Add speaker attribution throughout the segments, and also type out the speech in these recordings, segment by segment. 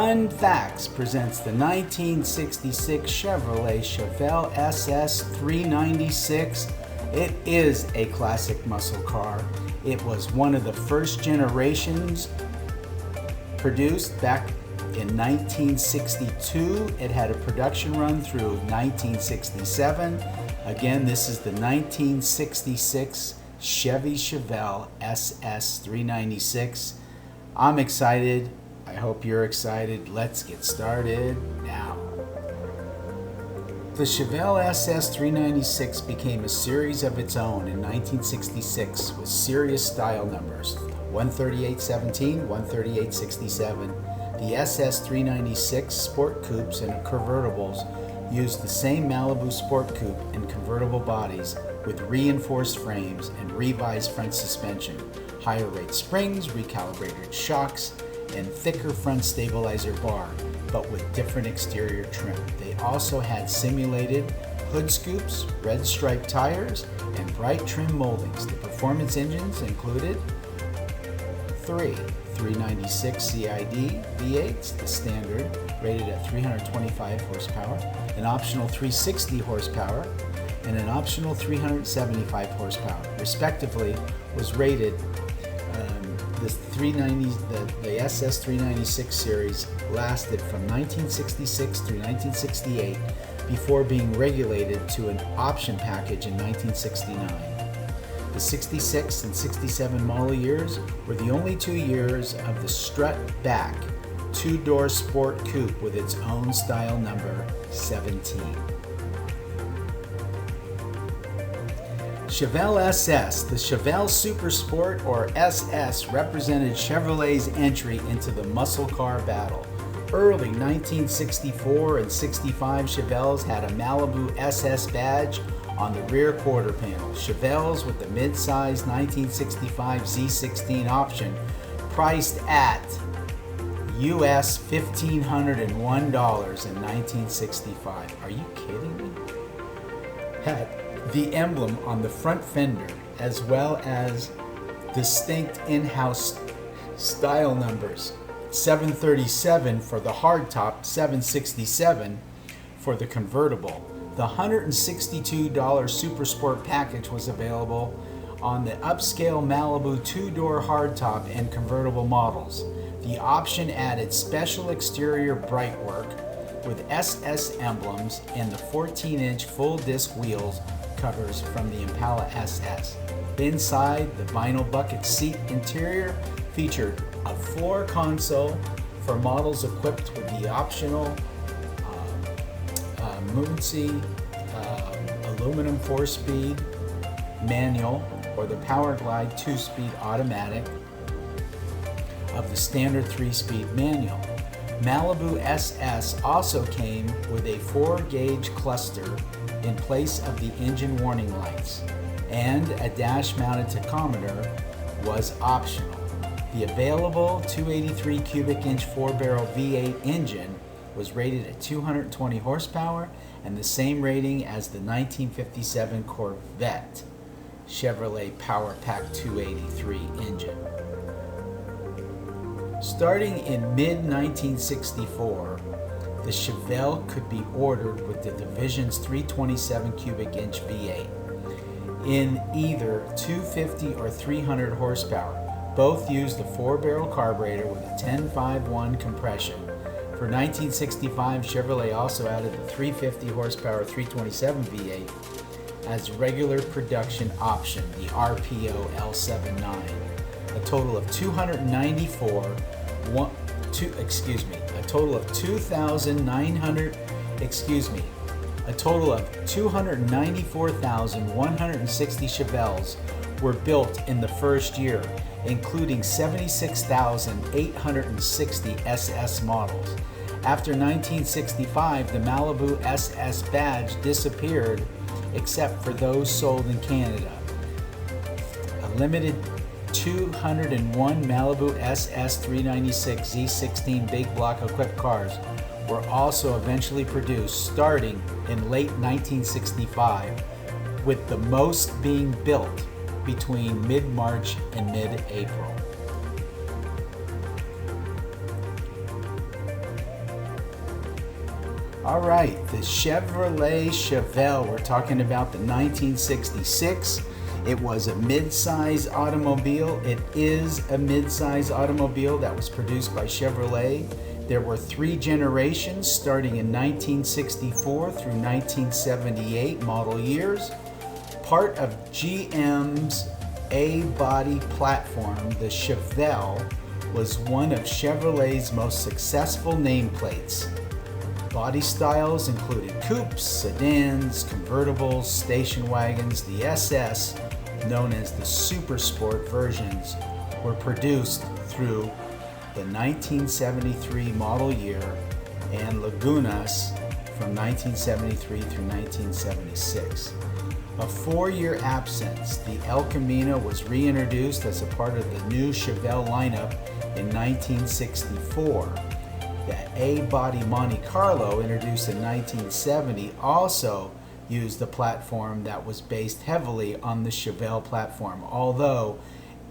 Speaker 1: Fun Facts presents the 1966 Chevrolet Chevelle SS 396. It is a classic muscle car. It was one of the first generations produced back in 1962. It had a production run through 1967. Again, this is the 1966 Chevy Chevelle SS 396. I'm excited. I hope you're excited. Let's get started now. The Chevelle SS 396 became a series of its own in 1966 with serious style numbers 13817, 13867. The SS 396 Sport Coupes and convertibles used the same Malibu Sport Coupe and convertible bodies with reinforced frames and revised front suspension, higher rate springs, recalibrated shocks, and thicker front stabilizer bar, but with different exterior trim. They also had simulated hood scoops, red striped tires, and bright trim moldings. The performance engines included three 396 CID V8s, the standard, rated at 325 horsepower, an optional 360 horsepower, and an optional 375 horsepower, respectively, was rated. The SS 396 series lasted from 1966 through 1968 before being regulated to an option package in 1969. The 66 and 67 model years were the only 2 years of the strut back two-door sport coupe with its own style number 17. Chevelle SS, the Chevelle Super Sport, or SS, represented Chevrolet's entry into the muscle car battle. Early 1964 and 65 Chevelles had a Malibu SS badge on the rear quarter panel. Chevelles with the mid-size 1965 Z16 option, priced at US $1,501 in 1965. Are you kidding me? Had the emblem on the front fender, as well as distinct in-house style numbers, 737 for the hardtop, 767 for the convertible. The $162 Super Sport package was available on the upscale Malibu two-door hardtop and convertible models. The option added special exterior bright work with SS emblems and the 14-inch full disc wheels covers from the Impala SS. Inside, the vinyl bucket seat interior featured a floor console for models equipped with the optional Muncie aluminum 4-speed manual or the Power Glide 2-speed automatic of the standard 3-speed manual. Malibu SS also came with a 4-gauge cluster in place of the engine warning lights, and a dash-mounted tachometer was optional. The available 283 cubic inch 4-barrel V8 engine was rated at 220 horsepower and the same rating as the 1957 Corvette Chevrolet Power Pack 283 engine. Starting in mid-1964, the Chevelle could be ordered with the division's 327 cubic inch V8 in either 250 or 300 horsepower. Both used a 4-barrel carburetor with a 10.5.1 compression. For 1965, Chevrolet also added the 350 horsepower 327 V8 as regular production option, the RPO L79. A total of 294,160 Chevelles were built in the first year, including 76,860 SS models. After 1965, the Malibu SS badge disappeared except for those sold in Canada. A limited 201 Malibu SS 396 Z16 big block equipped cars were also eventually produced starting in late 1965, with the most being built between mid-March and mid-April. All right, the Chevrolet Chevelle, we're talking about the 1966. It was a mid-size automobile. It is a mid-size automobile that was produced by Chevrolet. There were 3 generations starting in 1964 through 1978 model years. Part of GM's A-body platform, the Chevelle was one of Chevrolet's most successful nameplates. Body styles included coupes, sedans, convertibles, station wagons. The SS, known as the Super Sport versions, were produced through the 1973 model year, and Lagunas from 1973 through 1976. A 4-year absence, the El Camino was reintroduced as a part of the new Chevelle lineup in 1964. The A-body Monte Carlo, introduced in 1970, also used a platform that was based heavily on the Chevelle platform, although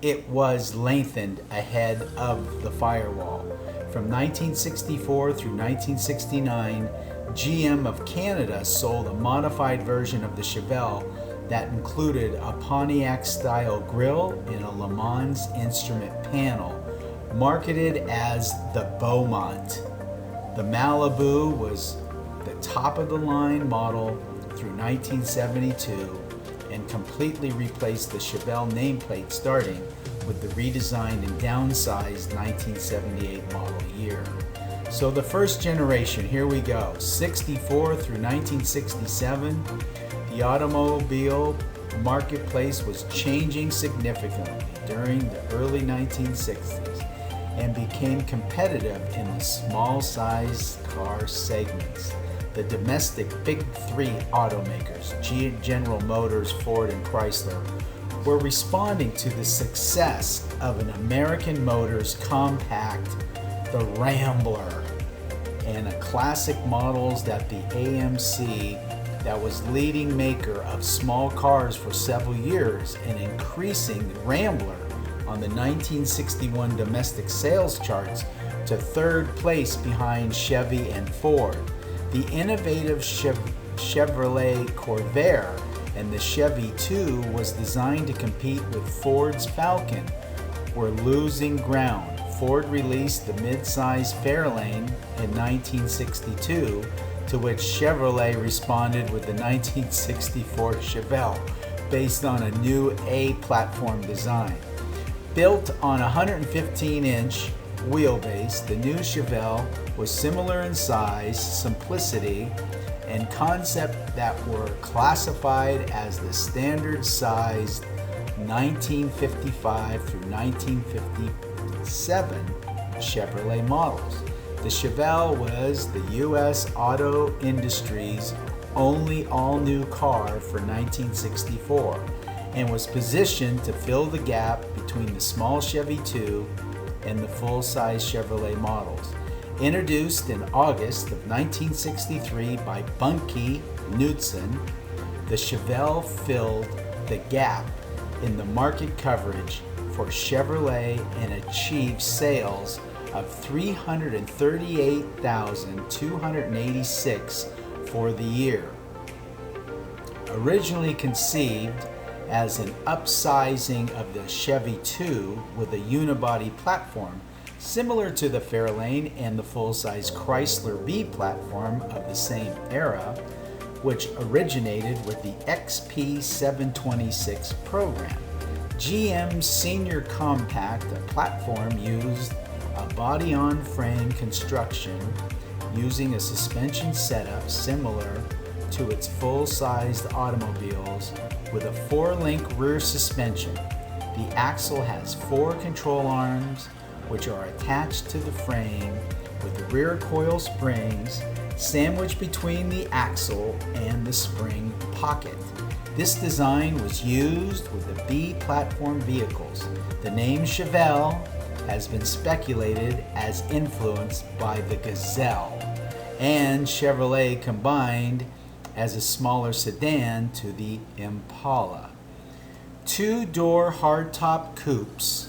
Speaker 1: it was lengthened ahead of the firewall. From 1964 through 1969, GM of Canada sold a modified version of the Chevelle that included a Pontiac-style grille and a Le Mans instrument panel, marketed as the Beaumont. The Malibu was the top-of-the-line model through 1972 and completely replaced the Chevelle nameplate starting with the redesigned and downsized 1978 model year. So the first generation, here we go, 64 through 1967, the automobile marketplace was changing significantly during the early 1960s and became competitive in the small-sized car segments. The domestic Big Three automakers, General Motors, Ford, and Chrysler, were responding to the success of an American Motors compact, the Rambler, and a classic models that the AMC, that was leading maker of small cars for several years and increasing the Rambler on the 1961 domestic sales charts to 3rd place behind Chevy and Ford. The innovative Chevrolet Corvette and the Chevy 2 was designed to compete with Ford's Falcon, were losing ground. Ford released the mid-size Fairlane in 1962, to which Chevrolet responded with the 1964 Chevelle, based on a new A-platform design. Built on a 115-inch wheelbase, the new Chevelle was similar in size, simplicity, and concept that were classified as the standard-sized 1955 through 1957 Chevrolet models. The Chevelle was the U.S. auto industry's only all-new car for 1964 and was positioned to fill the gap between the small Chevy 2 and the full-size Chevrolet models. Introduced in August of 1963 by Bunky Knudsen, the Chevelle filled the gap in the market coverage for Chevrolet and achieved sales of 338,286 for the year. Originally conceived as an upsizing of the Chevy 2 with a unibody platform similar to the Fairlane and the full-size Chrysler B platform of the same era, which originated with the XP726 program. GM's Senior Compact, a platform used a body-on-frame construction using a suspension setup similar to its full-sized automobiles with a 4-link rear suspension. The axle has 4 control arms which are attached to the frame with rear coil springs sandwiched between the axle and the spring pocket. This design was used with the B platform vehicles. The name Chevelle has been speculated as influenced by the Gazelle and Chevrolet combined as a smaller sedan to the Impala. 2-door hardtop coupes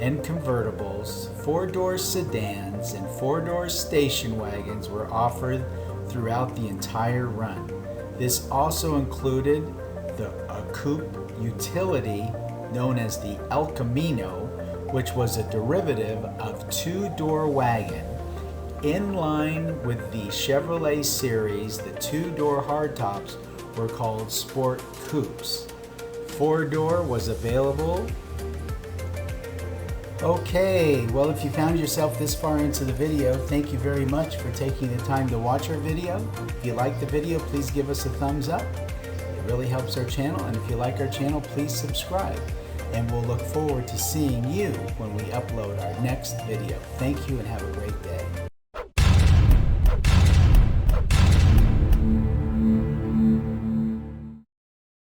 Speaker 1: and convertibles, 4-door sedans, and 4-door station wagons were offered throughout the entire run. This also included a coupe utility known as the El Camino, which was a derivative of 2-door wagon. In line with the Chevrolet series, the 2-door hardtops were called sport coupes. 4-door was available. Okay, well, if you found yourself this far into the video, thank you very much for taking the time to watch our video. If you like the video, please give us a thumbs up. It really helps our channel, and if you like our channel, please subscribe. And we'll look forward to seeing you when we upload our next video. Thank you and have a great day.